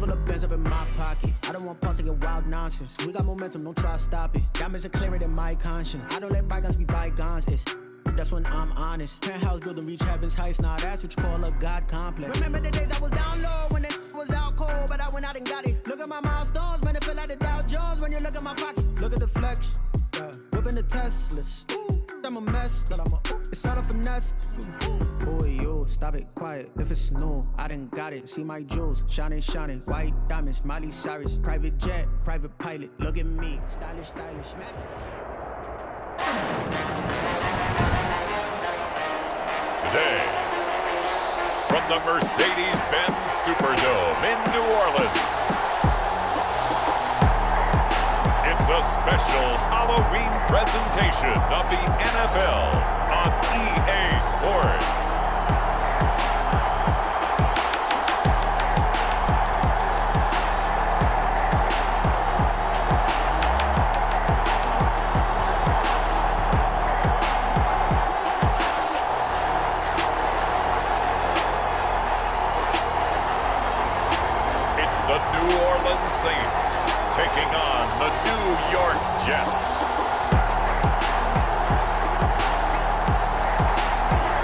Couple of bands up in my pocket. I don't want pause to get wild nonsense. We got momentum, don't try to stop it. Diamonds are clearer than my conscience. I don't let bygones be bygones. That's when I'm honest. Penthouse building, reach heaven's heights. Nah, that's what you call a God complex. Remember the days I was down low when it was out cold, but I went out and got it. Look at my milestones, man, it feel like the Dow Jones when you look at my pocket. Look at the flex, whipping the Teslas. I'm a mess, but it's all a finesse. Boy, you, stop it, quiet. If it's new, I done got it. See my jewels, shining, white diamonds, Miley Cyrus, private jet, private pilot. Look at me, stylish. Today, from the Mercedes-Benz Superdome in New Orleans, it's a special Halloween presentation of the NFL on EA Sports. The New Orleans Saints taking on the New York Jets.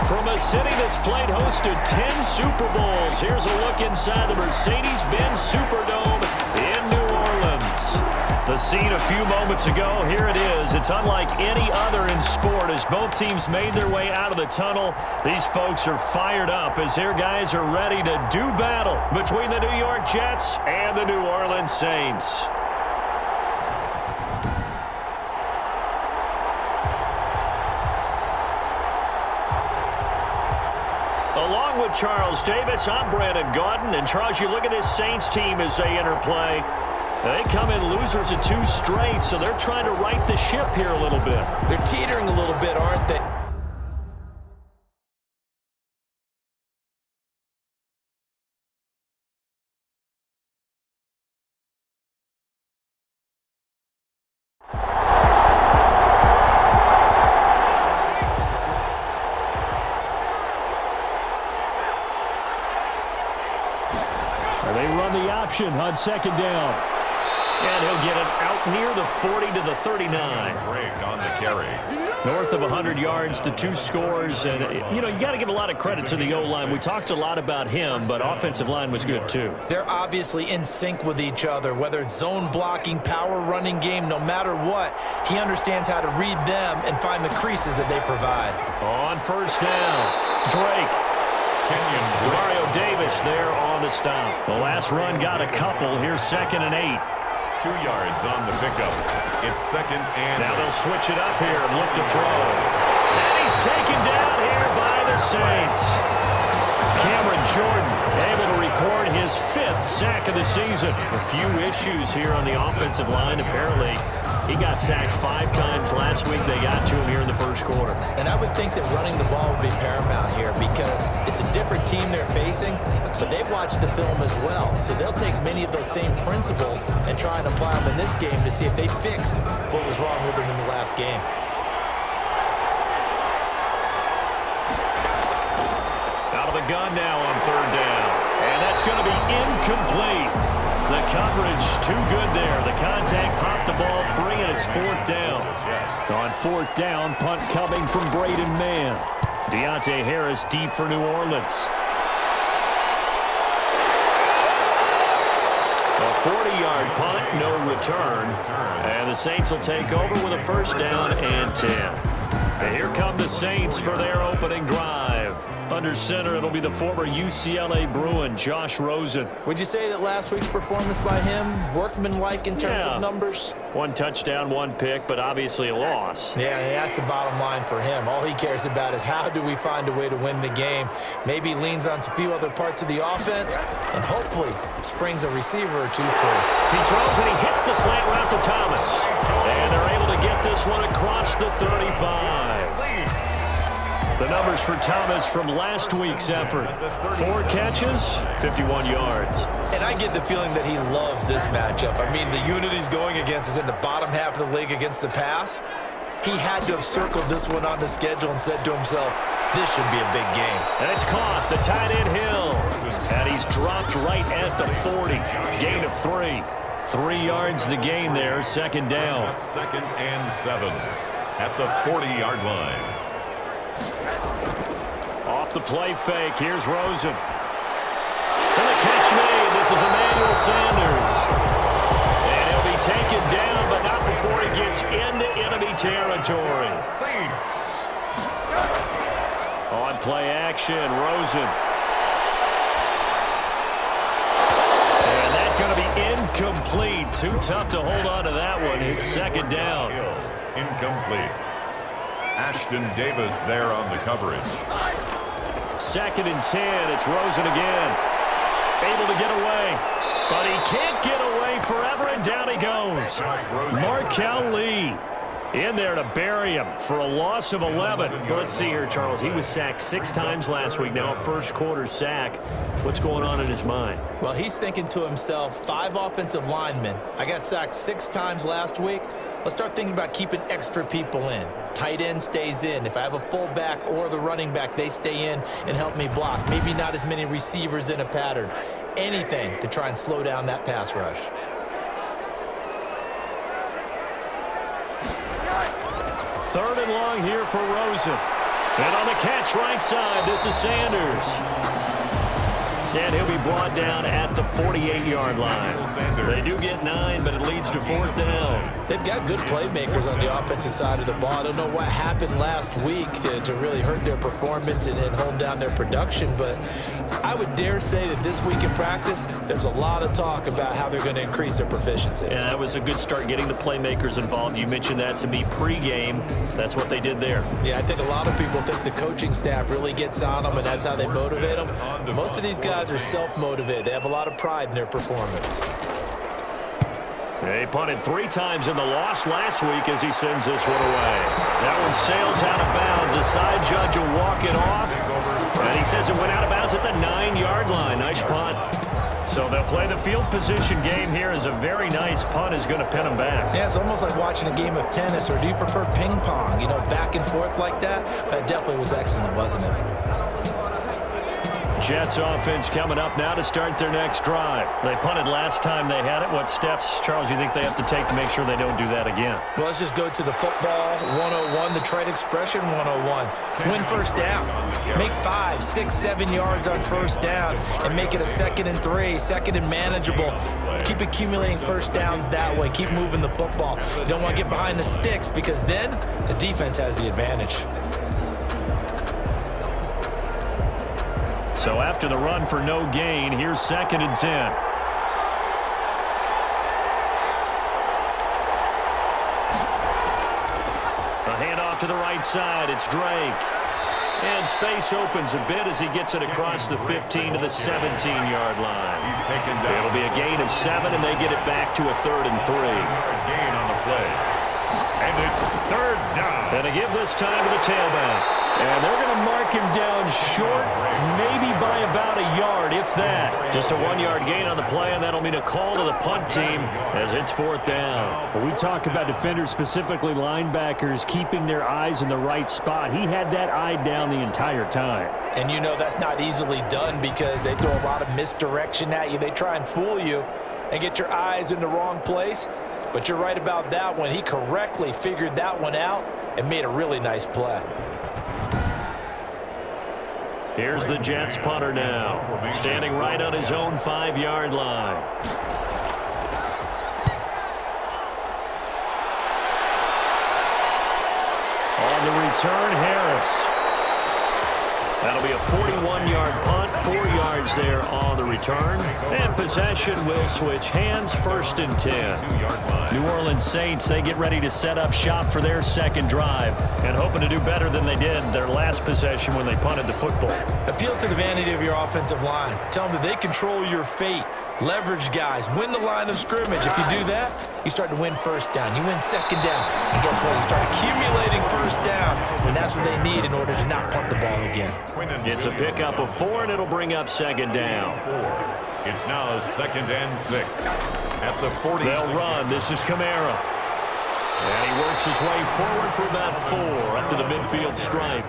From a city that's played host to 10 Super Bowls, here's a look inside the Mercedes-Benz Superdome in New Orleans. The scene a few moments ago, here it is. It's unlike any other in sport as both teams made their way out of the tunnel. These folks are fired up as their guys are ready to do battle between the New York Jets and the New Orleans Saints. Along with Charles Davis, I'm Brandon Gaudin. And Charles, you look at this Saints team as they interplay. They come in losers of 2 straight, so they're trying to right the ship here a little bit. They're teetering a little bit, aren't they? They run the option on second down. And he'll get it out near the 40 to the 39. Break on the carry. North of 100 yards, the 2 scores. And, you got to give a lot of credit to the O-line. We talked a lot about him, but offensive line was good, too. They're obviously in sync with each other, whether it's zone blocking, power running game, no matter what. He understands how to read them and find the creases that they provide. On first down, Drake. Demario Davis there on the stop. The last run got a couple. Here's 2nd and 8. 2 yards on the pickup. It's 2nd and now they'll switch it up here and look to throw. And he's taken down here by the Saints. Cameron Jordan able to record his 5th sack of the season. A few issues here on the offensive line. Apparently, he got sacked 5 times last week. They got to him here in the first quarter. And I would think that running the ball would be paramount here because it's a different team they're facing, but they've watched the film as well. So they'll take many of those same principles and try and apply them in this game to see if they fixed what was wrong with them in the last game. Out of the gun now on 3rd down. And that's going to be incomplete. The coverage too good there. The contact popped the ball free, and it's 4th down. On 4th down, punt coming from Braden Mann. Deontay Harris deep for New Orleans. A 40-yard punt, no return. And the Saints will take over with a 1st down and 10. And here come the Saints for their opening drive. Under center, it'll be the former UCLA Bruin, Josh Rosen. Would you say that last week's performance by him, workmanlike in terms of numbers? 1 touchdown, 1 pick, but obviously a loss. Yeah, that's the bottom line for him. All he cares about is how do we find a way to win the game. Maybe leans on a few other parts of the offense and hopefully springs a receiver or 2 free. He throws and he hits the slant route to Thomas. And they're able to get this one across the 35. The numbers for Thomas from last week's effort. 4 catches, 51 yards. And I get the feeling that he loves this matchup. I mean, the unit he's going against is in the bottom half of the league against the pass. He had to have circled this one on the schedule and said to himself, this should be a big game. And it's caught. The tight end Hill. And he he's dropped right at the 40. Gain of 3. 3 yards the gain there, second down. 2nd and 7 at the 40-yard line. Off the play fake, here's Rosen. And the catch made. This is Emmanuel Sanders. And he'll be taken down, but not before he gets into enemy territory. On play action, Rosen. And that's going to be incomplete. Too tough to hold on to that one. It's second down. Incomplete. Ashton Davis there on the coverage. 2nd and 10. It's Rosen again. Able to get away. But he can't get away forever, and down he goes. Markel Lee in there to bury him for a loss of 11. But let's see here, Charles. He was sacked 6 times last week. Now a first-quarter sack. What's going on in his mind? Well, he's thinking to himself, 5 offensive linemen. I got sacked 6 times last week. Let's start thinking about keeping extra people in. Tight end stays in. If I have a fullback or the running back, they stay in and help me block. Maybe not as many receivers in a pattern. Anything to try and slow down that pass rush. Third and long here for Rosen. And on the catch right side, this is Sanders. And he'll be brought down at the 48-yard line. They do get 9, but it leads to 4th down. They've got good playmakers on the offensive side of the ball. I don't know what happened last week to really hurt their performance and hold down their production, but I would dare say that this week in practice, there's a lot of talk about how they're going to increase their proficiency. Yeah, that was a good start getting the playmakers involved. You mentioned that to me pregame. That's what they did there. Yeah, I think a lot of people think the coaching staff really gets on them, and that's how they motivate them. Most of these guys are self-motivated. They have a lot of pride in their performance. They punted 3 times in the loss last week as he sends this one away. That one sails out of bounds. The side judge will walk it off. And he says it went out of bounds at the 9-yard line. Nice punt. So they'll play the field position game here as a very nice punt is going to pin them back. Yeah, it's almost like watching a game of tennis, or do you prefer ping pong? You know, back and forth like that? That definitely was excellent, wasn't it? Jets offense coming up now to start their next drive. They punted last time they had it. What steps, Charles, you think they have to take to make sure they don't do that again? Well, let's just go to the football 101, the trade expression 101. Win first down. Make 5, 6, 7 yards on first down and make it a 2nd and 3, 2nd and manageable. Keep accumulating first downs that way. Keep moving the football. You don't want to get behind the sticks because then the defense has the advantage. So after the run for no gain, here's 2nd and 10. A handoff to the right side. It's Drake. And space opens a bit as he gets it across the 15 to the 17-yard line. It'll be a gain of 7, and they get it back to a 3rd and 3. Gain on the play. And it's 3rd down. And they give this time to the tailback. And they're going to mark him down short, maybe by about a yard, if that. Just a 1-yard gain on the play, and that'll mean a call to the punt team as it's 4th down. When we talk about defenders, specifically linebackers, keeping their eyes in the right spot. He had that eye down the entire time. And you know that's not easily done because they throw a lot of misdirection at you. They try and fool you and get your eyes in the wrong place. But you're right about that one. He correctly figured that one out and made a really nice play. Here's the Jets punter now, standing right on his own 5-yard line. On the return, Harris. That'll be a 41-yard punt, 4 yards there on the return. And possession will switch hands, 1st and 10. New Orleans Saints, they get ready to set up shop for their second drive and hoping to do better than they did their last possession when they punted the football. Appeal to the vanity of your offensive line. Tell them that they control your fate. Leverage guys. Win the line of scrimmage. If you do that, you start to win first down. You win second down. And guess what? You start accumulating first downs. And that's what they need in order to not punt the ball again. It's a pickup of 4, and it'll bring up 2nd down. It's now 2nd and 6 at the 40. They'll run. This is Kamara. And he works his way forward for about 4 up to the midfield stripe.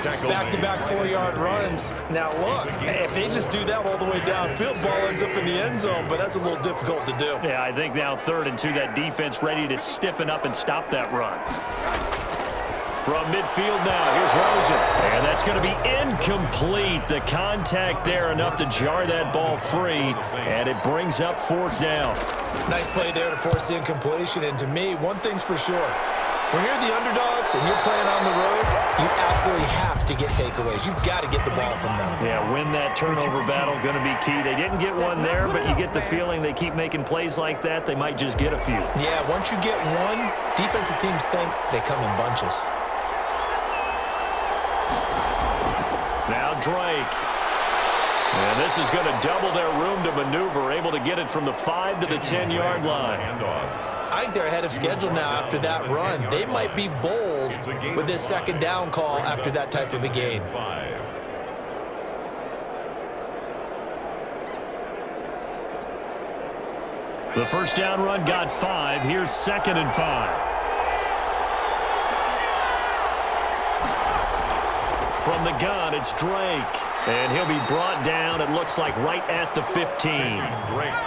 back-to-back 4-yard runs. Now, look, if they just do that all the way downfield, ball ends up in the end zone, but that's a little difficult to do. Yeah, I think now 3rd and 2, that defense ready to stiffen up and stop that run. From midfield now, here's Rosen. And that's going to be incomplete. The contact there enough to jar that ball free, and it brings up 4th down. Nice play there to force the incompletion, and to me, one thing's for sure. When you're the underdogs and you're playing on the road, you absolutely have to get takeaways. You've got to get the ball from them. Yeah, win that turnover battle, going to be key. They didn't get one there, but you get the feeling they keep making plays like that, they might just get a few. Yeah, once you get one, defensive teams think they come in bunches. Now Drake. And this is going to double their room to maneuver, able to get it from the 5 to the 10-yard line. I think they're ahead of schedule now after that run. They might be bold with this 2nd down call after that type of a game. The 1st down run got 5. Here's 2nd and 5. From the gun, it's Drake. And he'll be brought down, it looks like, right at the 15.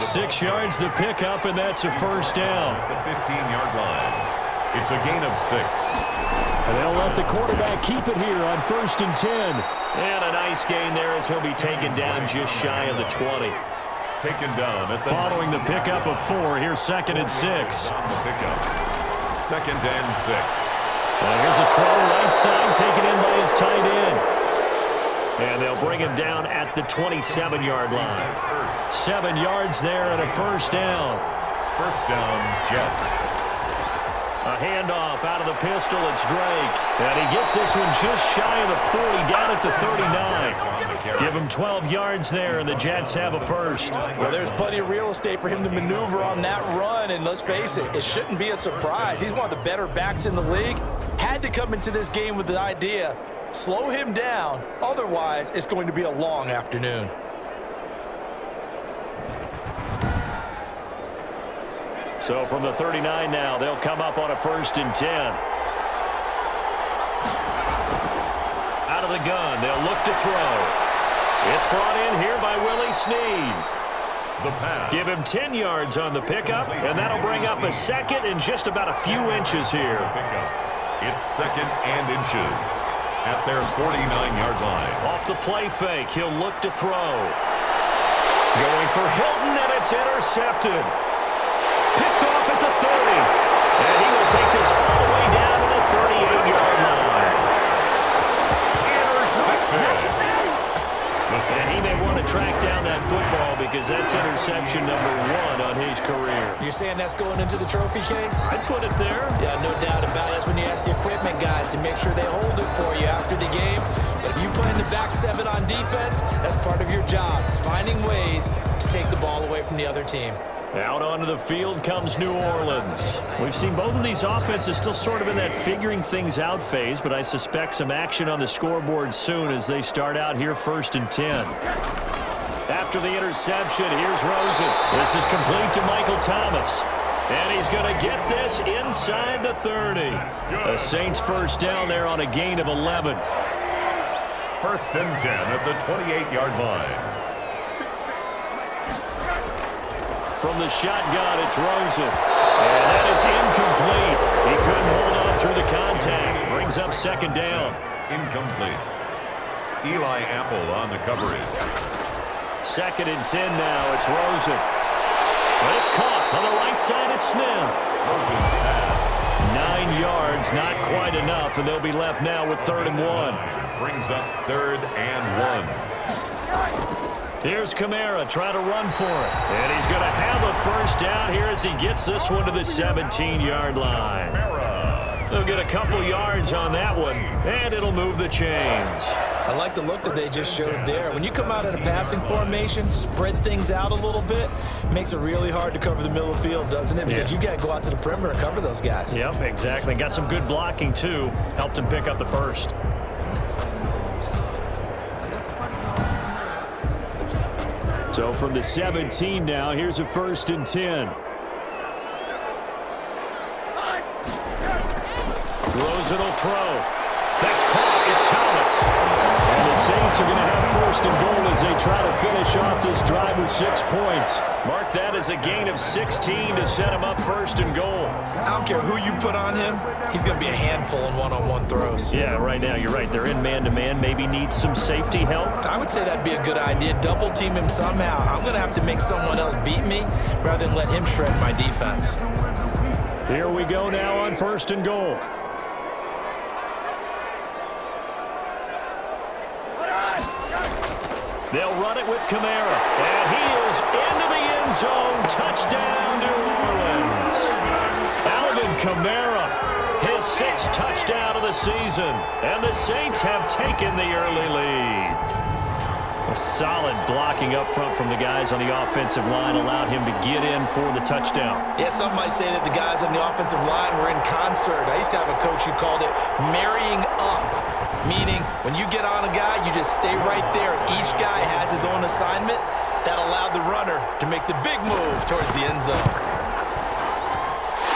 6 yards the pickup, and that's a 1st down. The 15-yard line. It's a gain of 6. And they'll let the quarterback keep it here on 1st and 10. And a nice gain there as he'll be taken down just shy of the 20. Taken down at the Following the pickup of 4, here's 2nd and 6. The pickup. 2nd and 6. Well, here's a throw right side taken in by his tight end. And they'll bring him down at the 27-yard line. 7 yards there and a 1st down. 1st down, Jets. A handoff out of the pistol. It's Drake. And he gets this one just shy of the 40, down at the 39. Give him 12 yards there, and the Jets have a 1st. Well, there's plenty of real estate for him to maneuver on that run, and let's face it, it shouldn't be a surprise. He's one of the better backs in the league. Had to come into this game with the idea, slow him down, otherwise it's going to be a long afternoon. So from the 39 now, they'll come up on a 1st and 10. Out of the gun, they'll look to throw. It's brought in here by Willie Snead. The pass. Give him 10 yards on the pickup, and that'll bring up a 2nd and just about a few inches here. It's 2nd and inches at their 49-yard line. Off the play fake, he'll look to throw. Going for Hilton, and it's intercepted. Picked off at the 30. And he will take this all the way down to the 38-yard line. Intercepted. And he may want to track down that football because that's interception number 1 on his career. You're saying that's going into the trophy case? I'd put it there. Yeah, no doubt about it. That's when you ask the equipment guys to make sure they hold it for you after the game. But if you play in the back 7 on defense, that's part of your job, finding ways to take the ball away from the other team. Out onto the field comes New Orleans. We've seen both of these offenses still sort of in that figuring things out phase, but I suspect some action on the scoreboard soon as they start out here 1st and 10. After the interception, here's Rosen. This is complete to Michael Thomas. And he's going to get this inside the 30. The Saints 1st down there on a gain of 11. 1st and 10 at the 28-yard line. From the shotgun, it's Rosen. And that is incomplete. He couldn't hold on through the contact. Brings up 2nd down. Incomplete. Eli Apple on the coverage. 2nd and 10 now. It's Rosen. But it's caught on the right side at Smith. Rosen's pass. 9 yards, not quite enough, and they'll be left now with 3rd and 1. Brings up 3rd and 1. Here's Kamara trying to run for it. And he's going to have a 1st down here as he gets this one to the 17-yard line. They'll get a couple yards on that one, and it'll move the chains. I like the look that they just showed there. When you come out in a passing formation, spread things out a little bit, makes it really hard to cover the middle of the field, doesn't it? Because you got to go out to the perimeter and cover those guys. Yep, exactly. Got some good blocking, too. Helped him pick up the 1st. So from the 17 now, here's a 1st and 10. Rosen will throw. That's caught. It's Thomas. this. And the Saints are going to have first and goal as they try to finish off this drive with 6 points. Mark that as a gain of 16 to set him up first and goal. I don't care who you put on him. He's going to be a handful in one-on-one throws. Yeah, right now you're right. They're in man-to-man. Maybe need some safety help. I would say that'd be a good idea. Double team him somehow. I'm going to have to make someone else beat me rather than let him shred my defense. Here we go now on first and goal. They'll run it with Kamara. And he is into the end zone. Touchdown, New Orleans. Alvin Kamara, his 6th touchdown of the season. And the Saints have taken the early lead. A solid blocking up front from the guys on the offensive line allowed him to get in for the touchdown. Yeah, some might say that the guys on the offensive line were in concert. I used to have a coach who called it marrying up, meaning when you get on a guy, you just stay right there, and each guy has his own assignment. That allowed the runner to make the big move towards the end zone.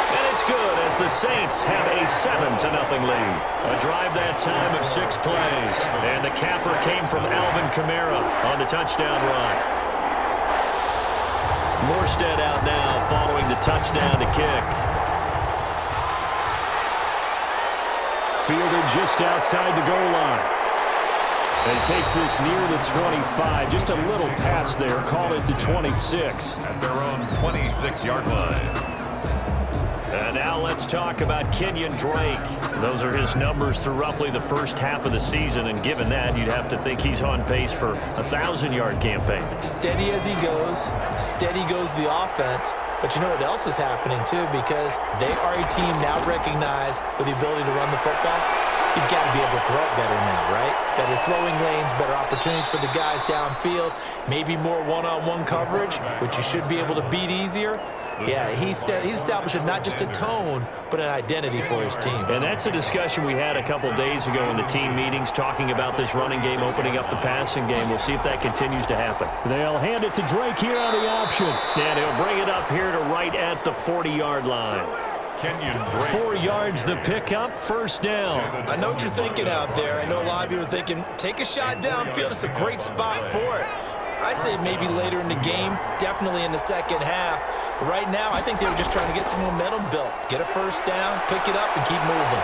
And it's good as the Saints have a 7-0 lead. A drive that time of 6 plays. And the capper came from Alvin Kamara on the touchdown run. Morstead out now following the touchdown to kick. Fielded just outside the goal line. And takes this near the 25. Just a little pass there. Call it the 26. At their own 26-yard line. And now let's talk about Kenyon Drake. Those are his numbers through roughly the first half of the season, and given that, you'd have to think he's on pace for a 1,000-yard campaign. Steady as he goes, steady goes the offense. But you know what else is happening, too, because they are a team now recognized with the ability to run the football. You've got to be able to throw it better now, right? Better throwing lanes, better opportunities for the guys downfield, maybe more one-on-one coverage, which you should be able to beat easier. Yeah, he's establishing not just a tone, but an identity for his team. And that's a discussion we had a couple days ago in the team meetings, talking about this running game, opening up the passing game. We'll see if that continues to happen. They'll hand it to Drake here on the option. And he'll bring it up here to right at the 40-yard line. Kenyon Drake. 4 yards the pickup, first down. I know what you're thinking out there. I know a lot of you are thinking, take a shot downfield. It's a great spot for it. I'd say maybe later in the game, definitely in the second half. But right now, I think they were just trying to get some momentum built. Get a first down, pick it up, and keep moving.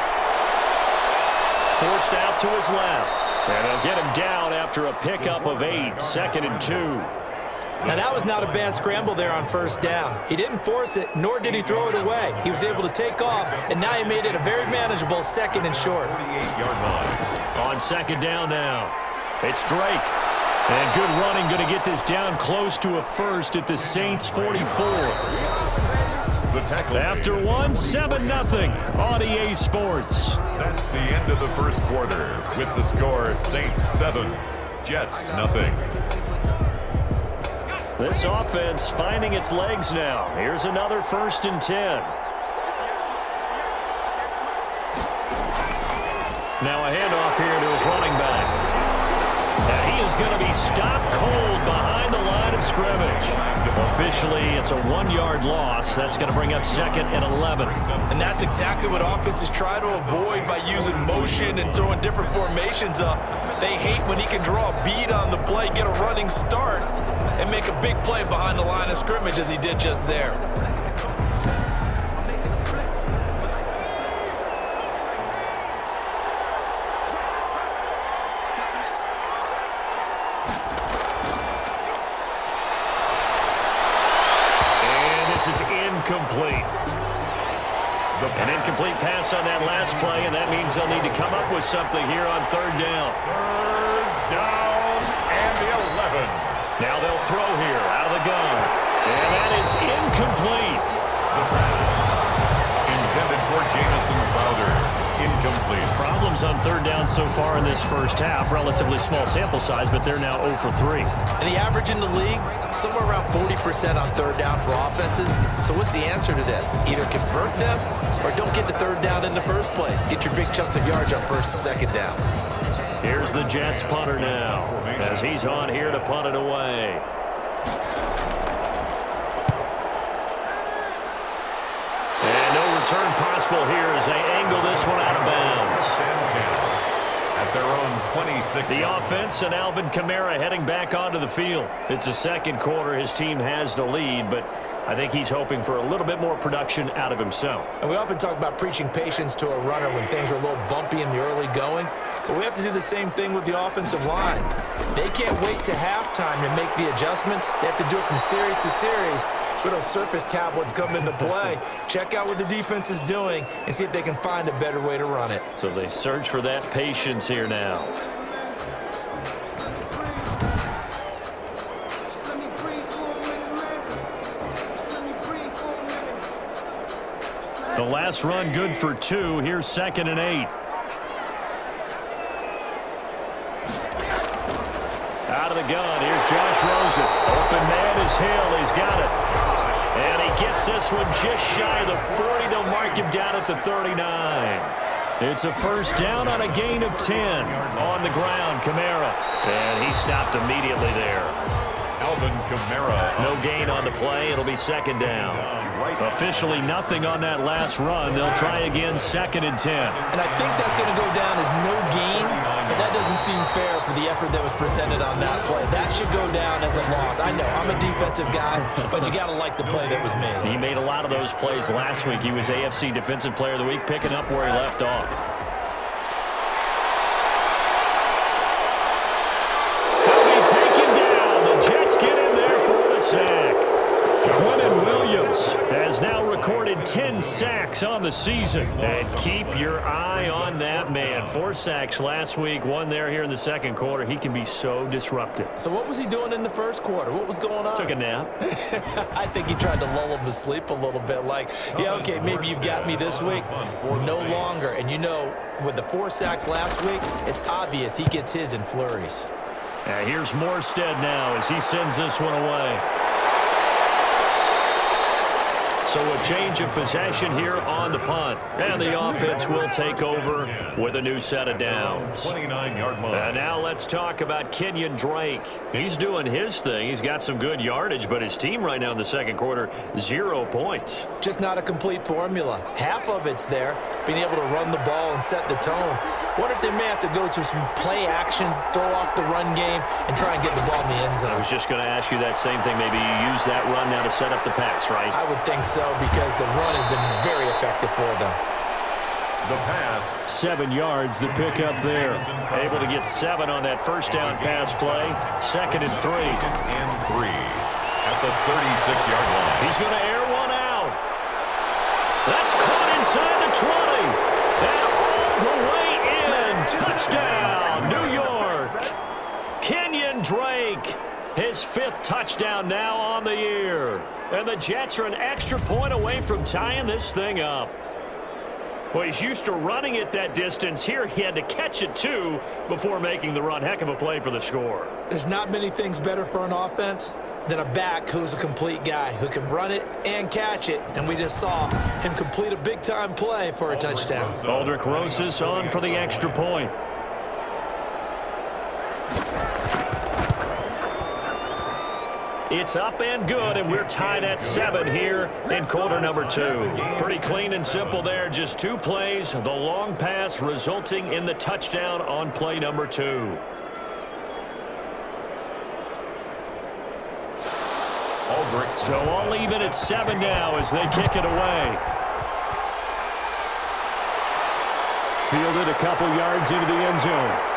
Forced out to his left. And they'll get him down after a pickup of 8, 2nd and 2. Now, that was not a bad scramble there on first down. He didn't force it, nor did he throw it away. He was able to take off, and now he made it a very manageable 2nd and short. 48-yard line. On 2nd down now, it's Drake. And good running, going to get this down close to a first at the Saints' 44. After one, 7-0 on EA Sports. That's the end of the first quarter with the score Saints 7, Jets 0. This offense finding its legs now. Here's another 1st and 10. Now a handoff here to his running back. And he is going to be stopped cold behind the line of scrimmage. Officially, it's a 1-yard loss. That's going to bring up 2nd and 11. And that's exactly what offenses try to avoid by using motion and throwing different formations up. They hate when he can draw a bead on the play, get a running start, and make a big play behind the line of scrimmage as he did just there. Is incomplete. An incomplete pass on that last play, and that means they'll need to come up with something here on 3rd down. 3rd down and the 11. Now they'll throw here out of the gun. And that is incomplete. The pass intended for Jamison Crowder. Incomplete. Problems on 3rd down so far in this first half. Relatively small sample size, but they're now 0 for 3. And the average in the league, somewhere around 40% on 3rd down for offenses. So what's the answer to this? Either convert them or don't get to 3rd down in the first place. Get your big chunks of yards on 1st and 2nd down. Here's the Jets punter now as he's on here to punt it away. And no return possible here as they angle this one out of bounds. at their own 26. The offense and Alvin Kamara heading back onto the field. It's the second quarter. His team has the lead, but I think he's hoping for a little bit more production out of himself. And we often talk about preaching patience to a runner when things are a little bumpy in the early going, but we have to do the same thing with the offensive line. They can't wait to halftime to make the adjustments. They have to do it from series to series so those surface tablets come into play. Check out what the defense is doing and see if they can find a better way to run it. So they search for that patience here now. The last run good for 2. Here's 2nd and 8. Out of the gun. Here's Josh Rosen. Open man is Hill. He's got it. And he gets this one just shy of the 40. They'll mark him down at the 39. It's a first down on a gain of 10. On the ground, Kamara. And he stopped immediately there. Alvin Kamara. No gain on the play. It'll be 2nd down. Officially nothing on that last run. They'll try again 2nd and 10. And I think that's going to go down as no gain, but that doesn't seem fair for the effort that was presented on that play. That should go down as a loss. I know, I'm a defensive guy, but you got to like the play that was made. He made a lot of those plays last week. He was AFC Defensive Player of the Week, picking up where he left off. Quentin Williams has now recorded 10 sacks on the season. And keep your eye on that man. 4 sacks last week, 1 there here in the second quarter. He can be so disruptive. So what was he doing in the first quarter? What was going on? Took a nap. I think he tried to lull him to sleep a little bit. Like, yeah, okay, maybe you've got me this week. No longer. And you know, with the 4 sacks last week, it's obvious he gets his in flurries. Here's Morstead now as he sends this one away. So a change of possession here on the punt. And the offense will take over with a new set of downs. 29-yard line. And now let's talk about Kenyon Drake. He's doing his thing. He's got some good yardage, but his team right now in the second quarter, 0 points. Just not a complete formula. Half of it's there, being able to run the ball and set the tone. Wonder if they may have to go to some play action, throw off the run game, and try and get the ball in the end zone. I was just going to ask you that same thing. Maybe you use that run now to set up the pass, right? I would think so, because the run has been very effective for them. The pass. 7 yards, the pickup there. Able to get 7 on that first down pass play. 2nd and 3. 2nd and 3 at the 36-yard line. He's going to air one out. That's caught inside the 20. And all the way in. Touchdown, New York. Kenyon Drake. His 5th touchdown now on the year. And the Jets are an extra point away from tying this thing up. Well, he's used to running it that distance. Here he had to catch it, too, before making the run. Heck of a play for the score. There's not many things better for an offense than a back who's a complete guy, who can run it and catch it. And we just saw him complete a big-time play for a touchdown. Aldrick Rosas on for the extra point. It's up and good, and we're tied at 7 here in quarter number 2. Pretty clean and simple there. Just 2 plays. The long pass resulting in the touchdown on play number 2. So all even at 7 now as they kick it away. Fielded a couple yards into the end zone.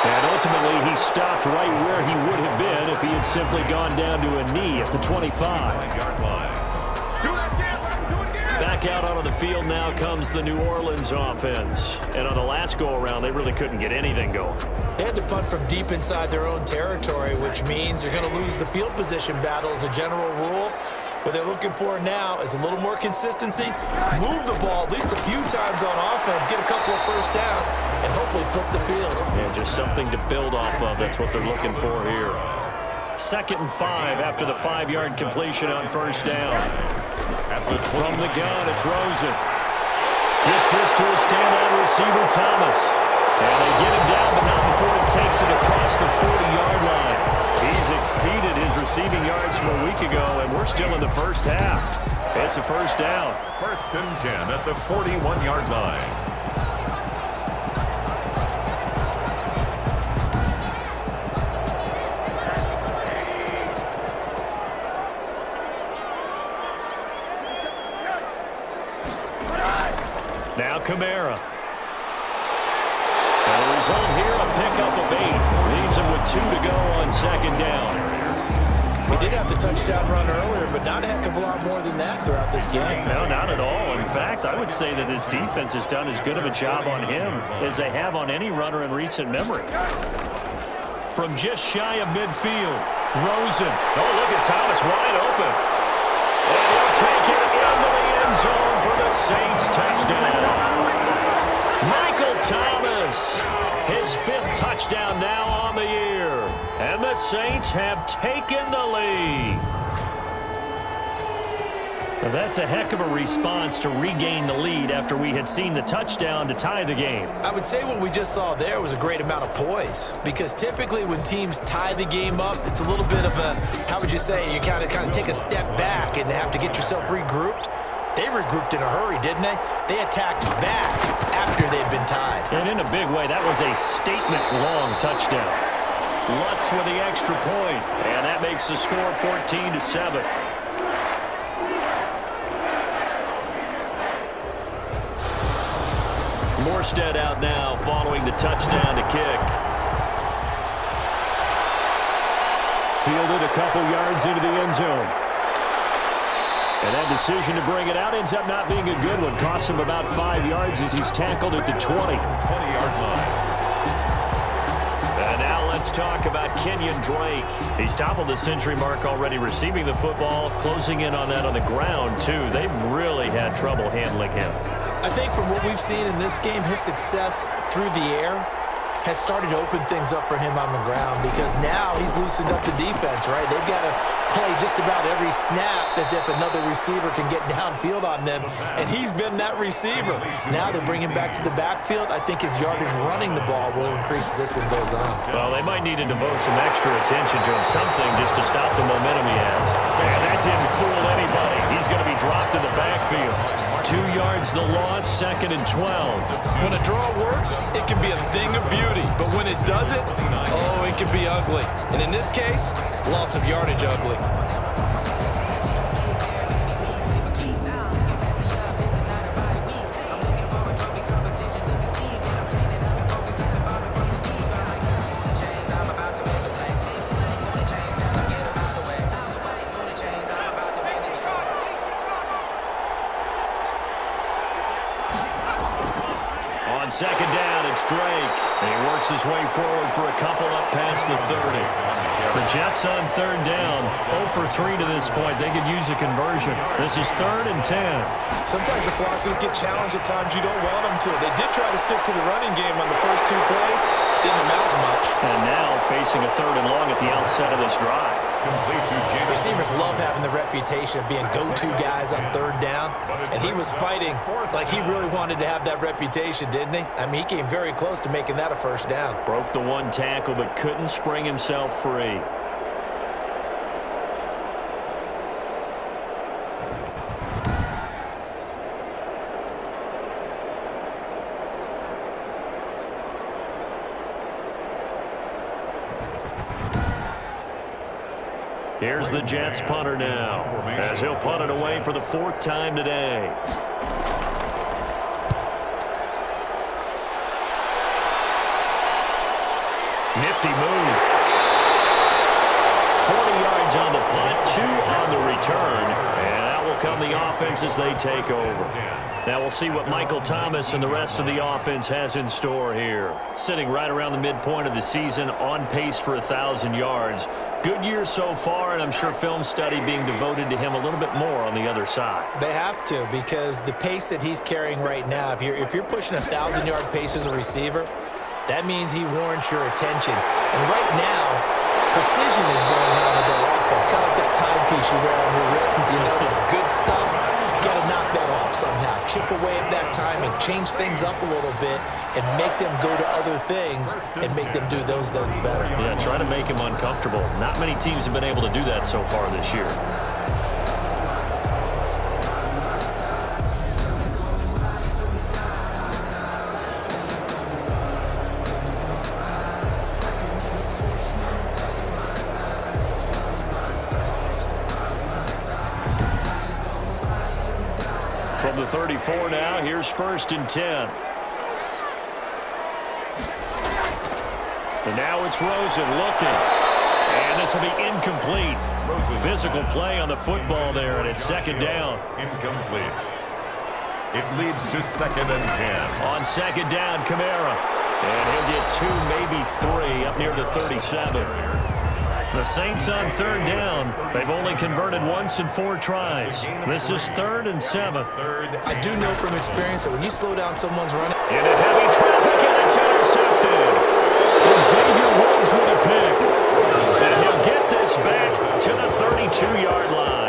And ultimately, he stopped right where he would have been if he had simply gone down to a knee at the 25. Back out onto the field now comes the New Orleans offense. And on the last go-around, they really couldn't get anything going. They had to punt from deep inside their own territory, which means they're going to lose the field position battle as a general rule. What they're looking for now is a little more consistency, move the ball at least a few times on offense, get a couple of first downs, and hopefully flip the field. Yeah, just something to build off of. That's what they're looking for here. 2nd and 5 after the 5-yard completion on first down. From the gun, it's Rosen. Gets this to a standout receiver, Thomas. And they get him down, but not before he takes it across the 40-yard line. He's exceeded his receiving yards from a week ago, and we're still in the first half. It's a first down. 1st and 10 at the 41-yard line. Now Kamara. And the result here, a pickup of 8. Leaves him with 2 to go on second down. He did have the touchdown run earlier, but not a heck of a lot more than that throughout this game. No, not at all. In fact, I would say that this defense has done as good of a job on him as they have on any runner in recent memory. From just shy of midfield, Rosen. Oh, look at Thomas wide open. And he'll take it into the end zone for the Saints touchdown. Michael Thomas, his 5th touchdown now on the year. And the Saints have taken the lead. Well, that's a heck of a response to regain the lead after we had seen the touchdown to tie the game. I would say what we just saw there was a great amount of poise, because typically when teams tie the game up, it's a little bit of a, how would you say, you kind of take a step back and have to get yourself regrouped. They regrouped in a hurry, didn't they? They attacked back after they'd been tied. And in a big way, that was a statement-long touchdown. Lutz with the extra point, and that makes the score 14-7. Morstead out now following the touchdown to kick. Fielded a couple yards into the end zone. And that decision to bring it out ends up not being a good one. Costs him about 5 yards as he's tackled at the 20-yard line. And now let's talk about Kenyon Drake. He's toppled the century mark already receiving the football, closing in on that on the ground, too. They've really had trouble handling him. I think from what we've seen in this game, his success through the air has started to open things up for him on the ground, because now he's loosened up the defense, right? They've got to play just about every snap as if another receiver can get downfield on them, and he's been that receiver. Now they bring him back to the backfield. I think his yardage running the ball will increase as this one goes on. Well, they might need to devote some extra attention to him, something just to stop the momentum he has. And that didn't fool anybody. He's going to be dropped in the backfield. 2 yards the loss, 2nd and 12. When a draw works, it can be a thing of beauty. But when it doesn't, oh, it can be ugly. And in this case, loss of yardage ugly. Second down, it's Drake. And he works his way forward for a couple up past the 30. The Jets on 3rd down, 0 for 3 to this point. They could use a conversion. This is 3rd and 10. Sometimes the philosophies get challenged at times you don't want them to. They did try to stick to the running game on the first 2 plays. Didn't amount to much. And now facing a 3rd and long at the outset of this drive. Receivers love having the reputation of being go-to guys on 3rd down, and he was fighting like he really wanted to have that reputation, didn't he? I mean, he came very close to making that a 1st down. Broke the 1 tackle, but couldn't spring himself free. Here's the Jets punter now, as he'll punt it away for the 4th time today. Nifty move. 40 yards on the punt, 2 on the return, and that will come the offense as they take over. Now we'll see what Michael Thomas and the rest of the offense has in store here. Sitting right around the midpoint of the season, on pace for 1,000 yards. Good year so far, and I'm sure film study being devoted to him a little bit more on the other side. They have to, because the pace that he's carrying right now, if you're pushing 1,000-yard pace as a receiver, that means he warrants your attention. And right now, precision is going on with their offense, kind of like that timepiece you wear on your wrist. You know, that good stuff. You got to knock that off somehow. Chip away at that timing, change things up a little bit, and make them go to other things and make them do those things better. Yeah, try to make him uncomfortable. Not many teams have been able to do that so far this year. From the 34 now, here's 1st and 10. And now it's Rosen looking. And this will be incomplete. Physical play on the football there, and it's 2nd down. Incomplete. It leads to 2nd and 10. On 2nd down, Kamara. And he'll get 2, maybe 3 up near the 37. The Saints on 3rd down. They've only converted once in 4 tries. This is 3rd and 7. I do know from experience that when you slow down someone's running. Into heavy traffic, and it's intercepted. Xavier Woods with a pick. And he'll get this back to the 32-yard line.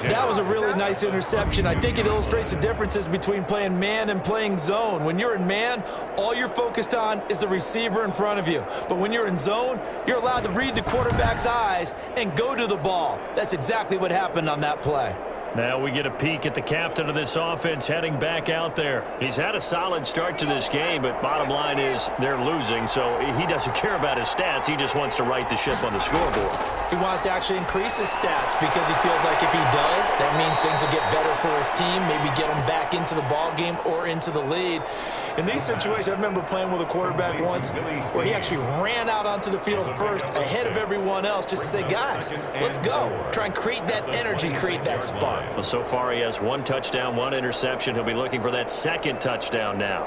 That was a really nice interception. I think it illustrates the differences between playing man and playing zone. When you're in man, all you're focused on is the receiver in front of you. But when you're in zone, you're allowed to read the quarterback's eyes and go to the ball. That's exactly what happened on that play. Now we get a peek at the captain of this offense heading back out there. He's had a solid start to this game, but bottom line is they're losing, so he doesn't care about his stats. He just wants to right the ship on the scoreboard. He wants to actually increase his stats because he feels like if he does, that means things will get better for his team, maybe get him back into the ball game or into the lead. In these situations, I remember playing with a quarterback once where he actually ran out onto the field first ahead of everyone else just to say, guys, let's go. Try and create that energy, create that spark. Well, so far he has 1 touchdown, 1 interception. He'll be looking for that 2nd touchdown now.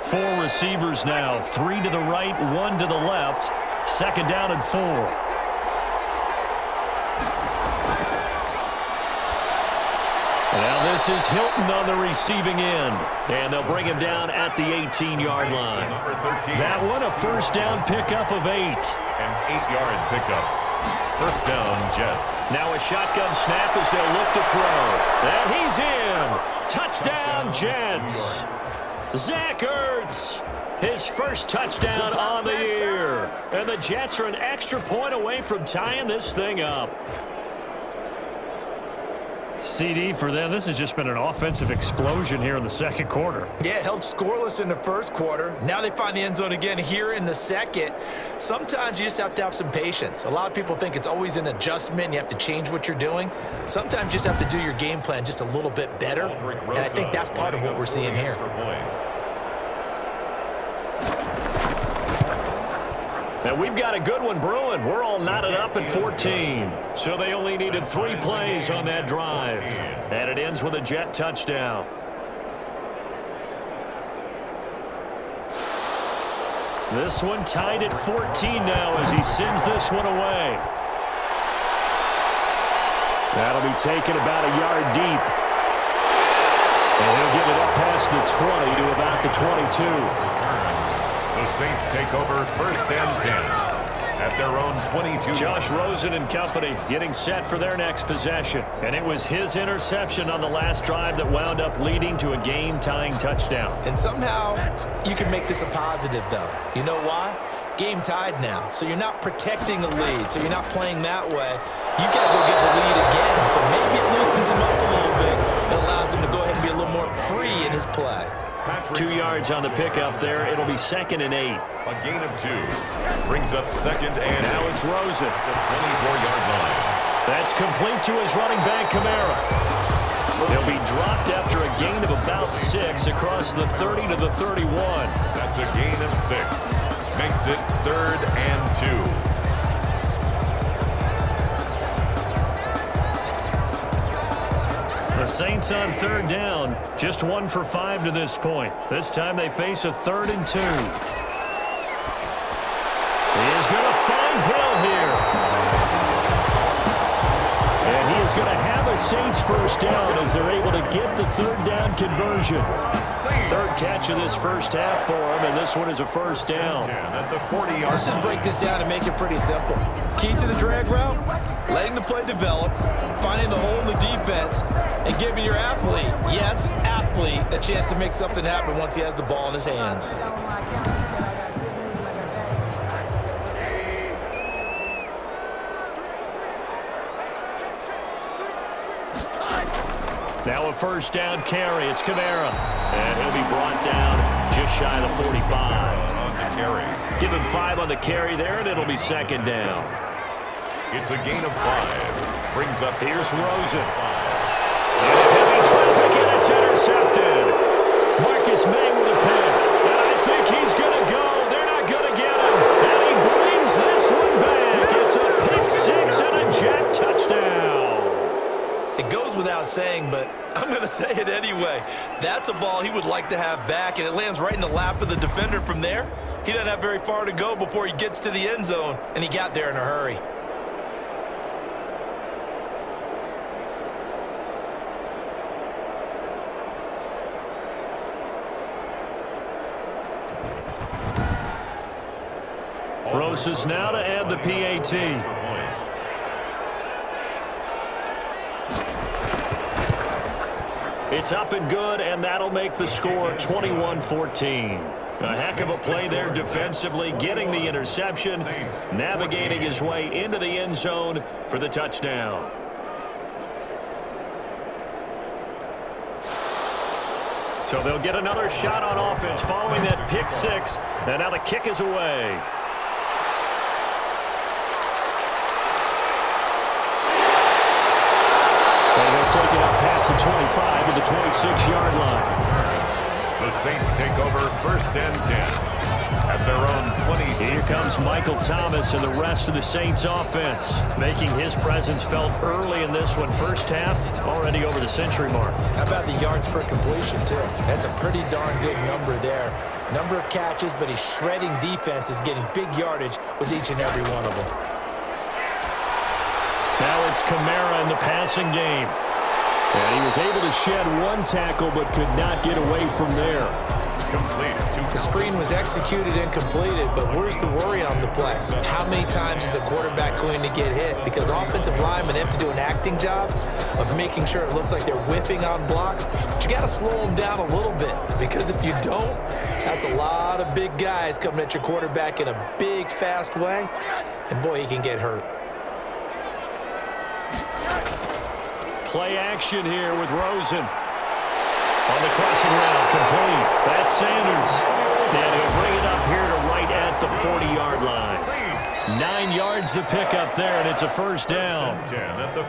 4 receivers now, 3 to the right, 1 to the left. 2nd down and 4. Now this is Hilton on the receiving end. And they'll bring him down at the 18-yard line. That one, a 1st down pickup of 8. An 8-yard pickup. 1st down, Jets. Now a shotgun snap as they'll look to throw. And he's in. Touchdown, Jets. Zach Ertz, his 1st touchdown on the year. And the Jets are an extra point away from tying this thing up. CD, for them, this has just been an offensive explosion here in the 2nd quarter. Yeah, held scoreless in the 1st quarter. Now they find the end zone again here in the 2nd. Sometimes you just have to have some patience. A lot of people think it's always an adjustment. You have to change what you're doing. Sometimes you just have to do your game plan just a little bit better. And I think that's part of what we're seeing here. And we've got a good one brewing. We're all knotted up at 14. So they only needed 3 plays on that drive. And it ends with a Jet touchdown. This one tied at 14 now as he sends this one away. That'll be taken about a yard deep. And he'll get it up past the 20 to about the 22. The Saints take over 1st and 10 at their own 22. Josh Rosen and company getting set for their next possession. And it was his interception on the last drive that wound up leading to a game-tying touchdown. And somehow you can make this a positive, though. You know why? Game tied now. So you're not protecting a lead. So you're not playing that way. You got to go get the lead again. So maybe it loosens him up a little bit and allows him to go ahead and be a little more free in his play. 2 yards on the pickup there. It'll be 2nd and 8. A gain of 2. Brings up 2nd and now it's Rosen. The 24-yard line. That's complete to his running back, Kamara. He'll be dropped after a gain of about 6 across the 30 to the 31. That's a gain of 6. Makes it 3rd and 2. The Saints on 3rd down, just 1 for 5 to this point. This time they face a 3rd and 2. He is going to find Hill here. And he is going to have a Saints 1st down as they're able to get the 3rd down conversion. 3rd catch of this 1st half for him, and this one is a 1st down. Let's just break this down and make it pretty simple. Key to the drag route, letting the play develop, finding the hole in the defense, and giving your athlete, yes, athlete, a chance to make something happen once he has the ball in his hands. Now a 1st down carry. It's Kamara. And he'll be brought down just shy of the 45. On the carry. Give him 5 on the carry there, and it'll be 2nd down. It's a gain of 5. Brings up. Here's Rosen. And heavy traffic, and it's intercepted. Marcus May with a pick. And I think he's going to go. They're not going to get him. And he brings this one back. It's a pick six and a Jet touchdown. It goes without saying, but I'm going to say it anyway. That's a ball he would like to have back, and it lands right in the lap of the defender from there. He doesn't have very far to go before he gets to the end zone, and he got there in a hurry. Rosas now to add the PAT. It's up and good, and that'll make the score 21-14. A heck of a play there defensively, getting the interception, navigating his way into the end zone for the touchdown. So they'll get another shot on offense following that pick six, and now the kick is away. And he'll take it up past the 25 to the 26-yard line. The Saints take over 1st and 10 at their own 26. Here comes Michael Thomas and the rest of the Saints offense, making his presence felt early in this one. First half, already over the century mark. How about the yards per completion, too? That's a pretty darn good number there. Number of catches, but he's shredding defense, is getting big yardage with each and every one of them. Now it's Kamara in the passing game. And he was able to shed one tackle, but could not get away from there. The screen was executed and completed, but where's the worry on the play? How many times is a quarterback going to get hit? Because offensive linemen have to do an acting job of making sure it looks like they're whiffing on blocks. But you got to slow them down a little bit, because if you don't, that's a lot of big guys coming at your quarterback in a big, fast way. And boy, he can get hurt. Play action here with Rosen. On the crossing route, complete. That's Sanders. And he'll bring it up here to right at the 40-yard line. 9 yards to pick up there, and it's a first down.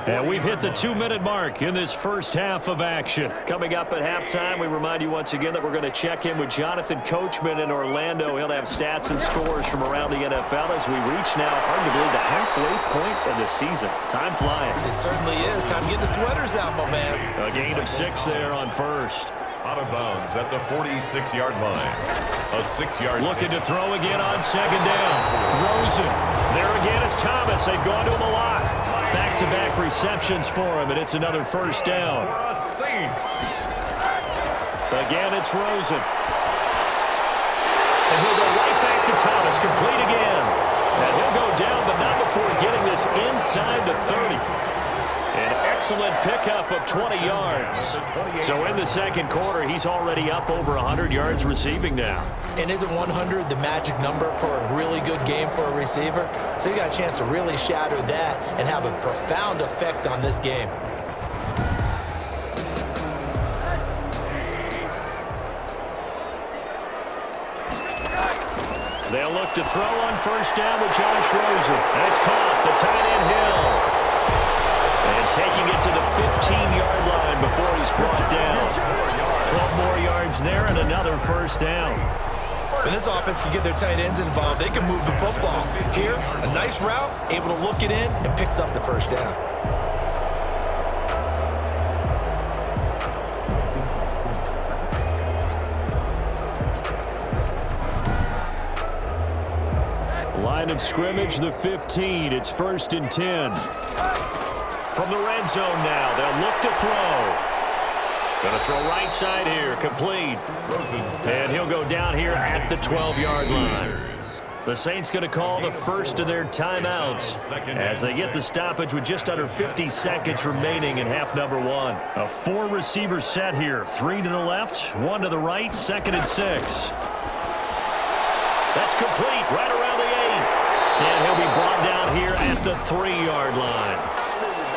And we've hit the 2-minute mark in this first half of action. Coming up at halftime, we remind you once again that we're going to check in with Jonathan Coachman in Orlando. He'll have stats and scores from around the NFL as we reach now, hard to believe, the halfway point of the season. Time flying. It certainly is. Time to get the sweaters out, my man. A gain of 6 there on first. Out of bounds at the 46-yard line. A 6-yard. Looking to throw again on second down. Rosen. There again is Thomas. They've gone to him a lot. Back-to-back receptions for him, and it's another first down. Again, it's Rosen. And he'll go right back to Thomas. Complete again. And he'll go down, but not before getting this inside the 30. An excellent pickup of 20 yards. So in the second quarter, he's already up over 100 yards receiving now. And isn't 100 the magic number for a really good game for a receiver? So you got a chance to really shatter that and have a profound effect on this game. They'll look to throw on first down with Josh Rosen. That's caught. The tight end Hill. And taking it to the 15-yard line before he's brought down. 12 more yards there and another first down. When this offense can get their tight ends involved, they can move the football. Here, a nice route, able to look it in, and picks up the first down. Line of scrimmage, the 15. It's 1st and 10. From the red zone now, they'll look to throw. Going to throw right side here, complete. And he'll go down here at the 12-yard line. The Saints going to call the first of their timeouts as they get the stoppage with just under 50 seconds remaining in half number 1. A 4-receiver set here. 3 to the left, 1 to the right, 2nd and 6. That's complete right around the 8. And he'll be brought down here at the 3-yard line.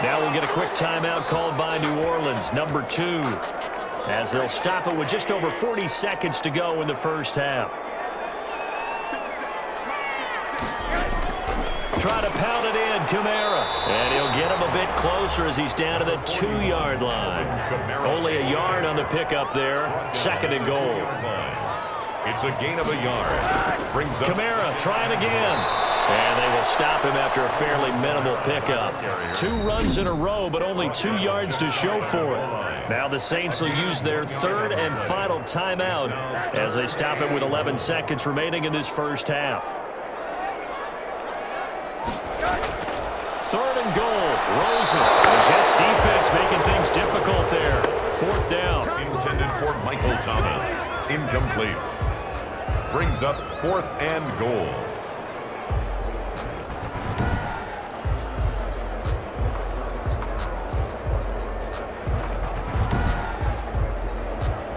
Now we'll get a quick timeout called by New Orleans, number 2, as they'll stop it with just over 40 seconds to go in the first half. try to pound it in, Kamara. And he'll get him a bit closer as he's down to the 2-yard line. Only a yard on the pickup there. 2nd and goal. It's a gain of a yard. Brings up Kamara trying again. And they will stop him after a fairly minimal pickup. 2 runs in a row, but only 2 yards to show for it. Now the Saints will use their 3rd and final timeout as they stop it with 11 seconds remaining in this first half. 3rd and goal. Rosen. The Jets defense making things difficult there. 4th down. intended for Michael Thomas. Incomplete. Brings up 4th and goal.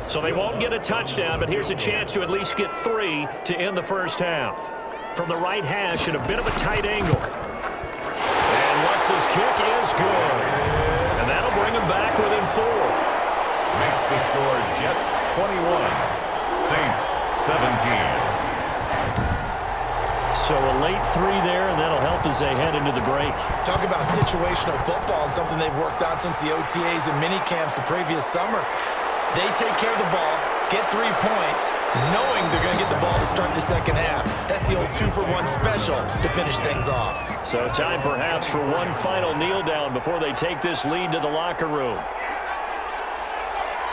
So they won't get a touchdown, but here's a chance to at least get 3 to end the first half. From the right hash at a bit of a tight angle. And Lutz's kick is good. And that'll bring him back within 4. Makes the score Jets 21, Saints 17. So a late 3 there, and that'll help as they head into the break. Talk about situational football and something they've worked on since the OTAs and mini camps the previous summer. They take care of the ball, get 3 points, knowing they're going to get the ball to start the second half. That's the old 2-for-1 special to finish things off. So time perhaps for one final kneel down before they take this lead to the locker room.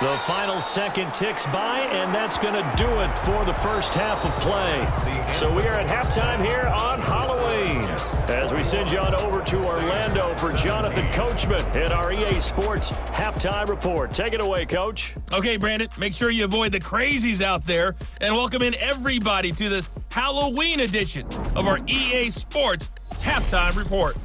The final second ticks by, and that's going to do it for the first half of play. So we are at halftime here on Halloween as we send you on over to Orlando for Jonathan Coachman in our EA Sports Halftime Report. Take it away, Coach. Okay, Brandon, make sure you avoid the crazies out there and welcome in everybody to this Halloween edition of our EA Sports Halftime Report.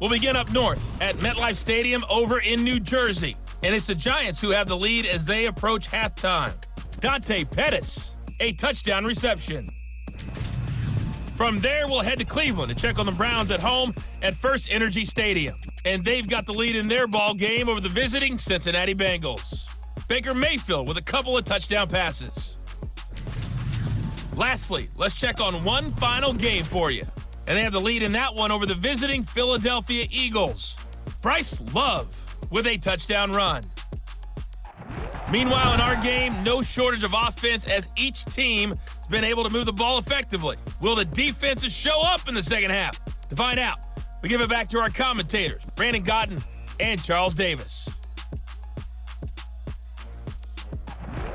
We'll begin up north at MetLife Stadium over in New Jersey. And it's the Giants who have the lead as they approach halftime. Dante Pettis, a touchdown reception. From there, we'll head to Cleveland to check on the Browns at home at First Energy Stadium. And they've got the lead in their ball game over the visiting Cincinnati Bengals. Baker Mayfield with a couple of touchdown passes. Lastly, let's check on one final game for you. And they have the lead in that one over the visiting Philadelphia Eagles. Bryce Love with a touchdown run. Meanwhile, in our game, no shortage of offense as each team has been able to move the ball effectively. Will the defenses show up in the second half? To find out, we give it back to our commentators, Brandon Gaudin and Charles Davis.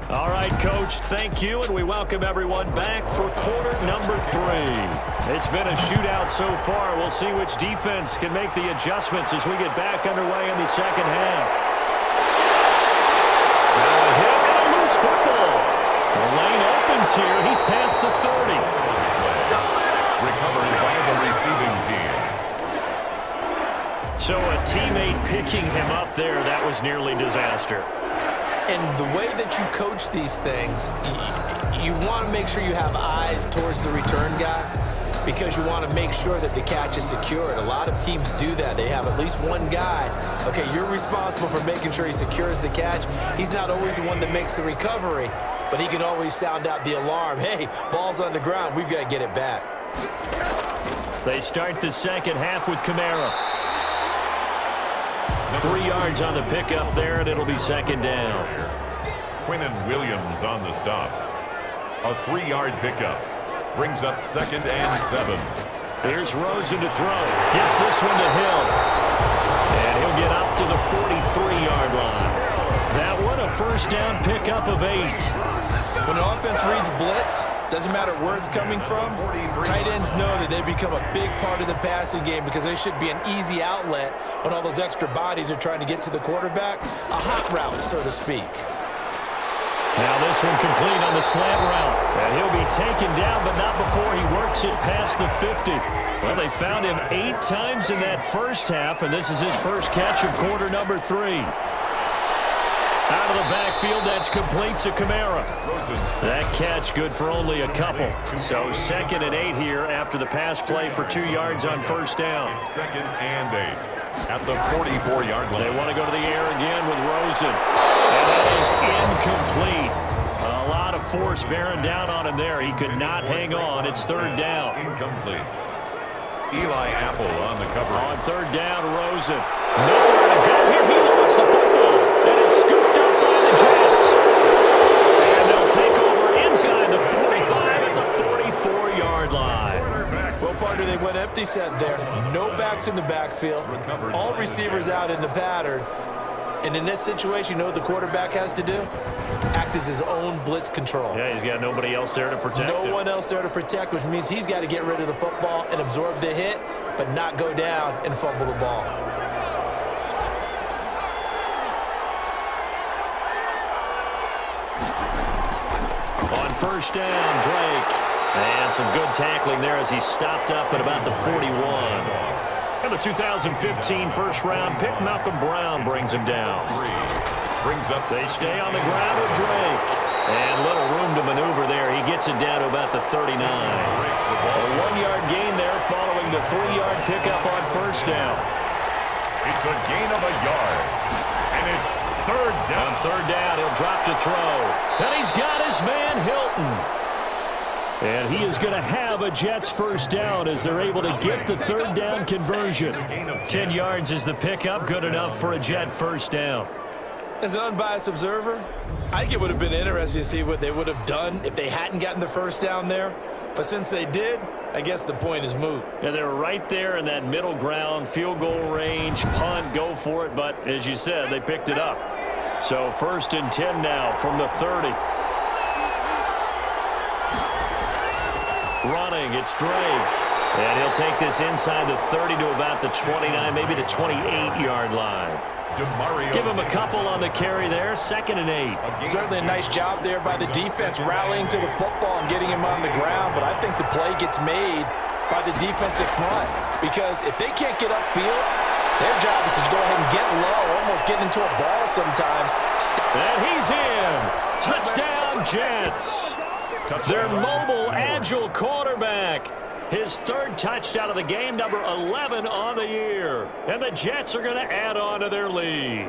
All right, Coach, thank you, and we welcome everyone back for quarter number 3. It's been a shootout so far. We'll see which defense can make the adjustments as we get back underway in the second half. Now a hit and a loose football. The lane opens here. He's past the 30. Recovered by the receiving team. So a teammate picking him up there, that was nearly disaster. And the way that you coach these things, you want to make sure you have eyes towards the return guy because you want to make sure that the catch is secured. A lot of teams do that. They have at least one guy. Okay, you're responsible for making sure he secures the catch. He's not always the one that makes the recovery, but he can always sound out the alarm. Hey, ball's on the ground. We've got to get it back. They start the second half with Kamara. 3 yards on the pickup there, and it'll be second down. Quinnen Williams on the stop. A 3-yard pickup. Brings up 2nd and 7. Here's Rosen to throw. Gets this one to Hill. And he'll get up to the 43-yard line. That one a first down pickup of 8. When an offense reads blitz, doesn't matter where it's coming from, tight ends know that they become a big part of the passing game because they should be an easy outlet when all those extra bodies are trying to get to the quarterback. A hot route, so to speak. Now this one complete on the slant route. And he'll be taken down, but not before he works it past the 50. Well, they found him 8 times in that first half, and this is his first catch of quarter number 3. Out of the backfield, that's complete to Kamara. That catch good for only a couple. So 2nd and 8 here after the pass play for 2 yards on first down. 2nd and 8 at the 44-yard line. They want to go to the air again with Rosen. And that is incomplete. A lot of force bearing down on him there. He could not hang on. It's 3rd down. Incomplete. Eli Apple on the cover. On third down, Rosen. Nowhere to go here. He lost the football. And it's scooped up by the Jets. And they'll take over inside the 45 at the 44-yard line. Well, partner, they went empty set there. No backs in the backfield. All receivers out in the pattern. And in this situation, you know what the quarterback has to do? Act as his own blitz control. Yeah, he's got nobody else there to protect him. No one else there to protect, which means he's got to get rid of the football and absorb the hit, but not go down and fumble the ball. On first down, Drake. And some good tackling there as he stopped up at about the 41. And the 2015 first-round pick, Malcolm Brown, brings him down. They stay on the ground with Drake. And little room to maneuver there. He gets it down to about the 39. A 1-yard gain there following the 3-yard pickup on first down. It's a gain of a yard. And it's third down. On third down, he'll drop to throw. And he's got his man, Hilton. And he is going to have a Jets first down as they're able to get the third down conversion. 10 yards is the pickup, good enough for a Jet first down. As an unbiased observer, I think it would have been interesting to see what they would have done if they hadn't gotten the first down there. But since they did, I guess the point is moot. And they were right there in that middle ground, field goal range, punt, go for it. But as you said, they picked it up. So first and 10 now from the 30. Running, it's Drake. And he'll take this inside the 30 to about the 29, maybe the 28-yard line. Give him a couple on the carry there, 2nd and 8. Certainly a nice job there by the defense rallying to the football and getting him on the ground, but I think the play gets made by the defensive front because if they can't get upfield, their job is to go ahead and get low, almost getting into a ball sometimes. And he's in. Touchdown, Jets. Their mobile, agile quarterback. His third touchdown of the game, number 11 on the year. And the Jets are going to add on to their lead.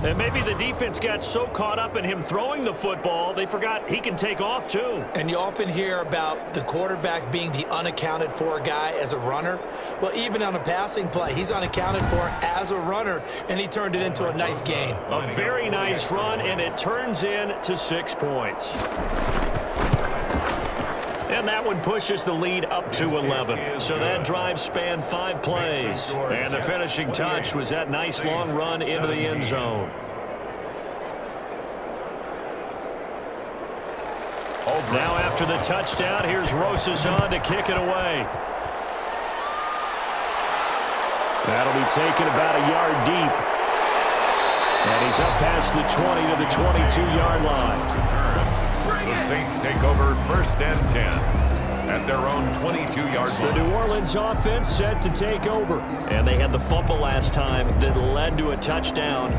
And maybe the defense got so caught up in him throwing the football, they forgot he can take off too. And you often hear about the quarterback being the unaccounted for guy as a runner. Well, even on a passing play, he's unaccounted for as a runner, and he turned it into a nice gain. A very nice run, and it turns into 6 points. And that one pushes the lead up to 11. So that drive spanned 5 plays. And the finishing touch was that nice long run into the end zone. Now after the touchdown, here's Rosas on to kick it away. That'll be taken about a yard deep. And he's up past the 20 to the 22-yard line. The Saints take over 1st and 10 at their own 22-yard line. The New Orleans offense set to take over. And they had the fumble last time that led to a touchdown.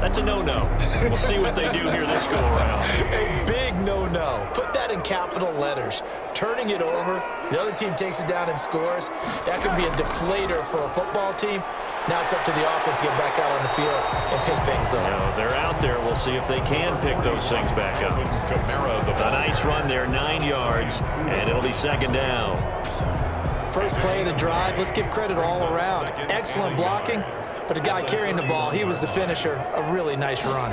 That's a no-no. We'll see what they do here this go-around. A big no-no. Put that in capital letters. Turning it over, the other team takes it down and scores. That could be a deflator for a football team. Now it's up to the offense to get back out on the field and pick things up. No, they're out there. We'll see if they can pick those things back up. A nice run there, 9 yards, and it'll be 2nd down. First play of the drive, let's give credit all around. Excellent blocking, but the guy carrying the ball, he was the finisher. A really nice run.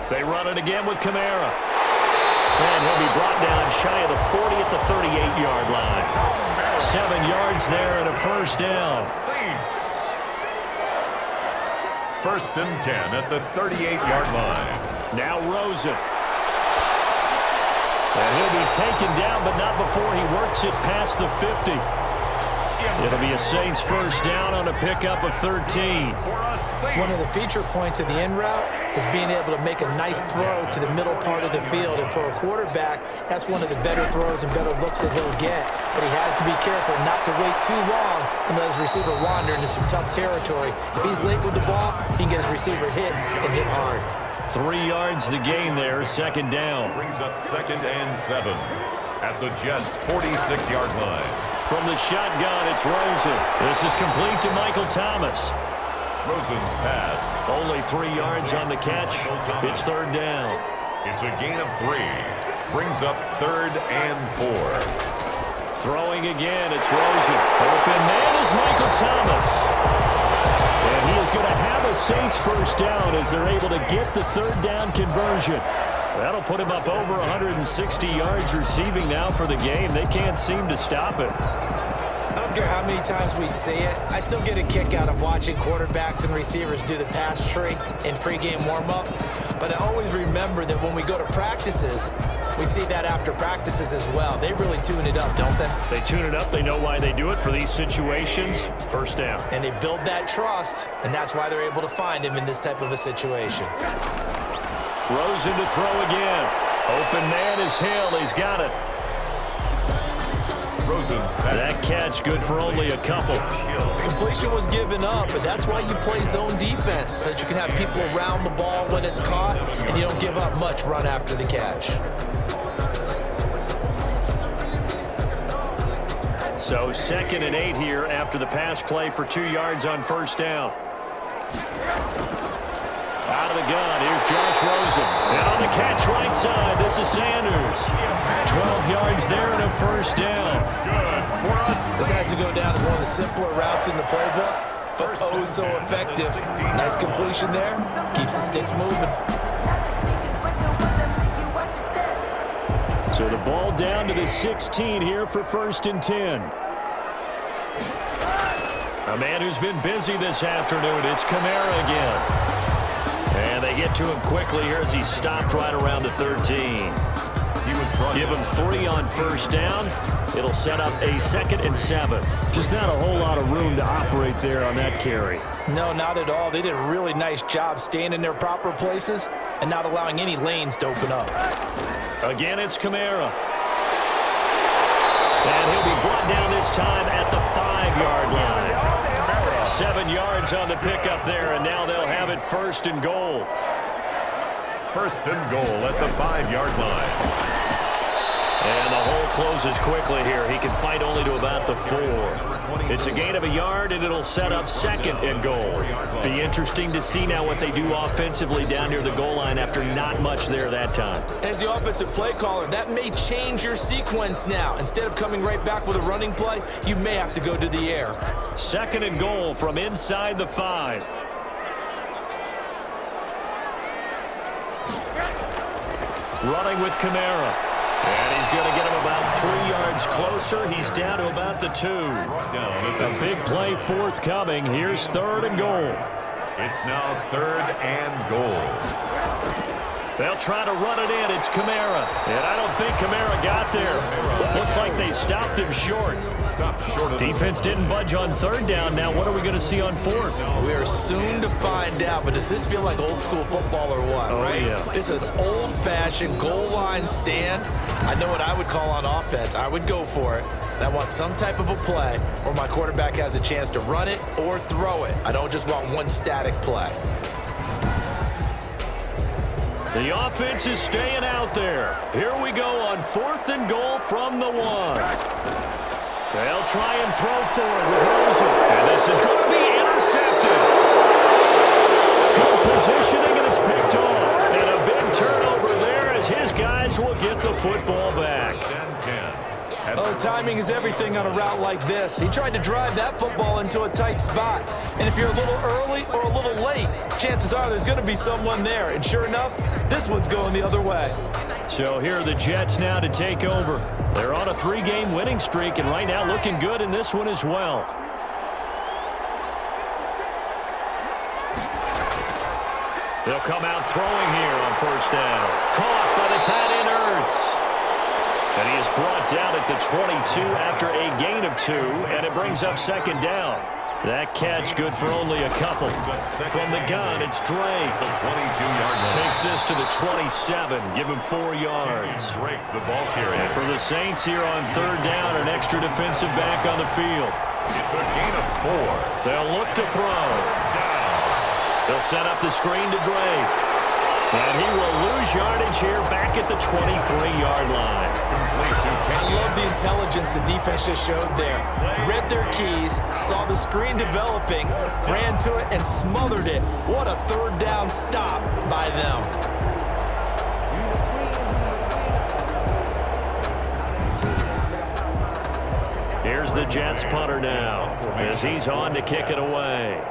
They run it again with Kamara. And he'll be brought down shy of the 40 at the 38-yard line. 7 yards there and a first down. 1st and 10 at the 38-yard line. Now Rosen. And he'll be taken down, but not before he works it past the 50. It'll be a Saints first down on a pickup of 13. One of the feature points of the in route is being able to make a nice throw to the middle part of the field. And for a quarterback, that's one of the better throws and better looks that he'll get. But he has to be careful not to wait too long and let his receiver wander into some tough territory. If he's late with the ball, he can get his receiver hit and hit hard. 3 yards the gain there, 2nd down. Brings up 2nd and 7 at the Jets' 46-yard line. From the shotgun, it's Rosen. This is complete to Michael Thomas. Rosen's pass. Only 3 yards on the catch. It's 3rd down. It's a gain of 3. Brings up 3rd and 4. Throwing again, it's Rosen. Open man is Michael Thomas. And he is going to have a Saints first down as they're able to get the third down conversion. That'll put him up over 160 yards receiving now for the game. They can't seem to stop it. I don't care how many times we see it. I still get a kick out of watching quarterbacks and receivers do the pass tree in pregame warm-up. But I always remember that when we go to practices, we see that after practices as well. They really tune it up, don't they? They tune it up. They know why they do it for these situations. First down. And they build that trust, and that's why they're able to find him in this type of a situation. Rosen to throw again. Open man is Hill. He's got it. Rosen's back. That catch good for only a couple. Completion was given up, but that's why you play zone defense, so that you can have people around the ball when it's caught, and you don't give up much run after the catch. So 2nd and 8 here after the pass play for 2 yards on first down. Out of the gun, here's Josh Rosen. And on the catch right side, this is Sanders. 12 yards there and a first down. This has to go down as one of the simpler routes in the playbook, but oh so effective. Nice completion there. Keeps the sticks moving. So the ball down to the 16 here for 1st and 10. A man who's been busy this afternoon, it's Kamara again. And they get to him quickly here as he's stopped right around the 13. Give him 3 on first down. It'll set up a 2nd and 7. Just not a whole lot of room to operate there on that carry. No, not at all. They did a really nice job staying in their proper places and not allowing any lanes to open up. Again, it's Kamara. And he'll be brought down this time at the 5-yard line. 7 yards on the pickup there, and now they'll have it 1st and goal. 1st and goal at the 5-yard line. And the hole closes quickly here. He can fight only to about the 4. It's a gain of a yard, and it'll set up 2nd and goal. Be interesting to see now what they do offensively down near the goal line after not much there that time. As the offensive play caller, that may change your sequence now. Instead of coming right back with a running play, you may have to go to the air. 2nd and goal from inside the 5. Running with Kamara. And he's going to get him about 3 yards closer. He's down to about the 2. A big play forthcoming. Here's 3rd and goal. It's now 3rd and goal. They'll try to run it in. It's Kamara. And I don't think Kamara got there. Looks like they stopped him short. Defense didn't budge on 3rd down. Now what are we going to see on 4th? We are soon to find out, but does this feel like old school football or what? Oh, right? yeah. It's an old-fashioned goal line stand. I know what I would call on offense. I would go for it. And I want some type of a play where my quarterback has a chance to run it or throw it. I don't just want one static play. The offense is staying out there. Here we go on 4th and goal from the 1. They'll try and throw forward with Rosen. And this is going to be intercepted. Good positioning, and it's picked off. And a big turnover there as his guys will get the football back. 10-10. Oh, timing is everything on a route like this. He tried to drive that football into a tight spot. And if you're a little early or a little late, chances are there's going to be someone there. And sure enough, this one's going the other way. So here are the Jets now to take over. They're on a 3-game winning streak, and right now looking good in this one as well. They'll come out throwing here on first down. Caught by the tight end Ertz. And he is brought down at the 22 after a gain of 2, and it brings up 2nd down. That catch good for only a couple. From the gun, it's Drake. 22-yard line. Takes this to the 27. Give him 4 yards. Drake, the ball carrier. And for the Saints here on 3rd down, an extra defensive back on the field. It's a gain of 4. They'll look to throw. They'll set up the screen to Drake. And he will lose yardage here back at the 23-yard line. I love the intelligence the defense just showed there. Read their keys, saw the screen developing, ran to it, and smothered it. What a 3rd down stop by them. Here's the Jets punter now as he's on to kick it away.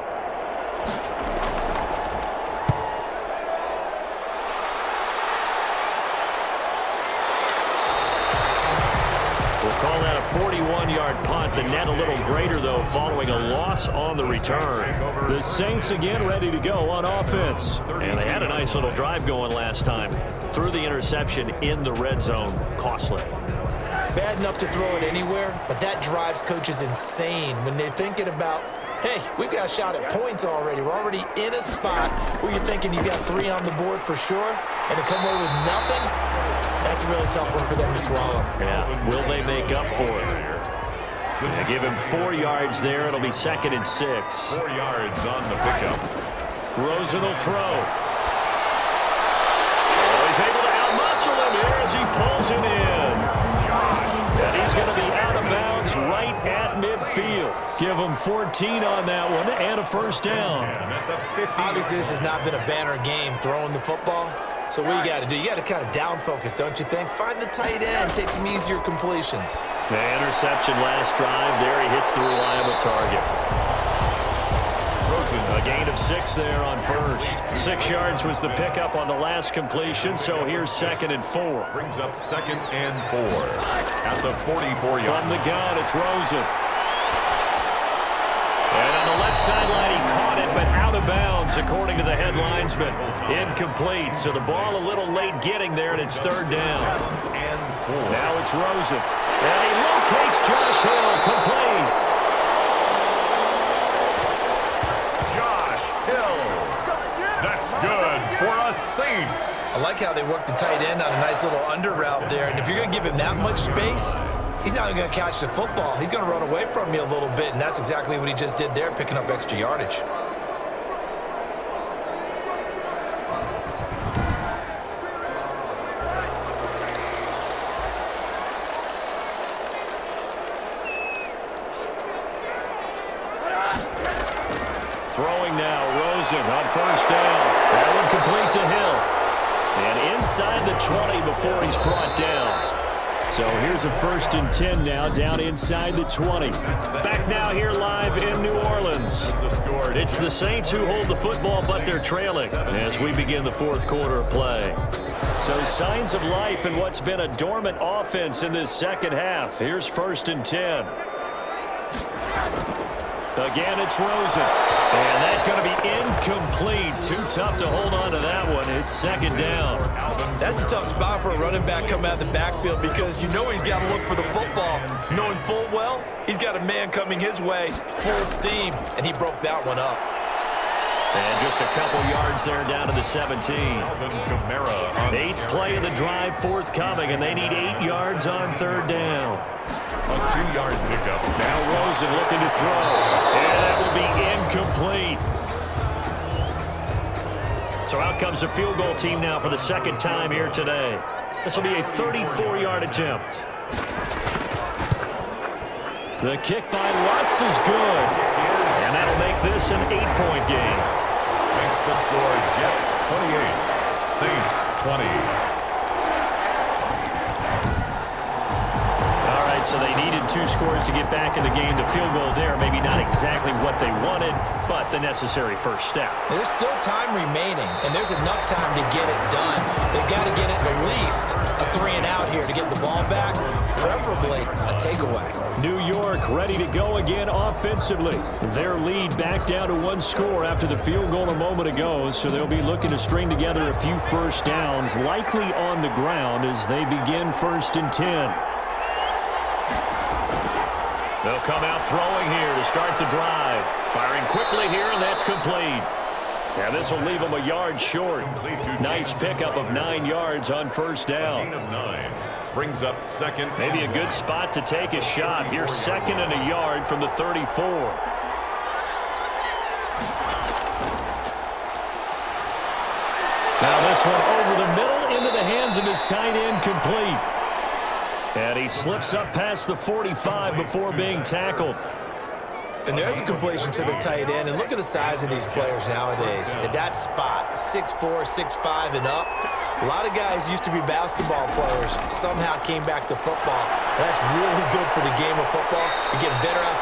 Call that a 41-yard punt. The net a little greater, though, following a loss on the return. The Saints again ready to go on offense. And they had a nice little drive going last time. Threw the interception in the red zone. Costly. Bad enough to throw it anywhere, but that drives coaches insane when they're thinking about, hey, we've got a shot at points already. We're already in a spot where you're thinking you got 3 on the board for sure, and to come away with nothing, that's a really tough one for them to swallow. Yeah, will they make up for it? To give him 4 yards there, it'll be 2nd and 6. 4 yards on the pickup. Rosen will throw. Oh, he's able to outmuscle him here as he pulls it in. And he's going to be out of bounds right at midfield. Give him 14 on that one and a first down. Obviously, this has not been a banner game throwing the football. So what you got to do, you got to kind of down focus, don't you think? Find the tight end, take some easier completions. The interception last drive. There he hits the reliable target. A gain of 6 there on first. 6 yards was the pickup on the last completion, so here's 2nd and 4. Brings up 2nd and 4 at the 44-yard. From the gun, it's Rosen. And on the left sideline, he caught it, but out of bounds, according to the headlines, but incomplete. So the ball a little late getting there, and it's 3rd down. Now it's Rosen. And he locates Josh Hill, complete. That's good for a Saints. I like how they work the tight end on a nice little under route there. And if you're going to give him that much space, he's not going to catch the football. He's going to run away from you a little bit, and that's exactly what he just did there, picking up extra yardage. Throwing now, Rosen on first down. That one complete to Hill. And inside the 20 before he's brought down. So here's a 1st and 10 now, down inside the 20. Back now here live in New Orleans. It's the Saints who hold the football, but they're trailing as we begin the 4th quarter of play. So signs of life in what's been a dormant offense in this second half. Here's 1st and 10. Again, it's Rosen. And that's going to be incomplete. Too tough to hold on to that one. It's 2nd down. That's a tough spot for a running back coming out of the backfield because you know he's got to look for the football. Knowing full well, he's got a man coming his way, full steam, and he broke that one up. And just a couple yards there down to the 17. 8th play of the drive forthcoming, and they need 8 yards on 3rd down. A 2-yard pickup. Now Rosen looking to throw. And that will be incomplete. So out comes the field goal team now for the 2nd time here today. This will be a 34-yard attempt. The kick by Lutz is good. And that'll make this an 8-point game. Makes the score Jets 28, Saints 20. So they needed 2 scores to get back in the game. The field goal there, maybe not exactly what they wanted, but the necessary first step. There's still time remaining, and there's enough time to get it done. They've got to get at the least a 3-and-out here to get the ball back, preferably a takeaway. New York ready to go again offensively. Their lead back down to 1 score after the field goal a moment ago, so they'll be looking to string together a few first downs, likely on the ground as they begin 1st and 10. They'll come out throwing here to start the drive. Firing quickly here, and that's complete. Yeah, this will leave them a yard short. Nice pickup of 9 yards on first down. 9 brings up 2nd. Maybe a good spot to take a shot. Here's 2nd and a yard from the 34. Now this one over the middle into the hands of his tight end, complete. And he slips up past the 45 before being tackled. And there's a completion to the tight end. And look at the size of these players nowadays. At that spot, 6'4", 6'5", and up. A lot of guys used to be basketball players, somehow came back to football. And that's really good for the game of football. You're getting better athletic.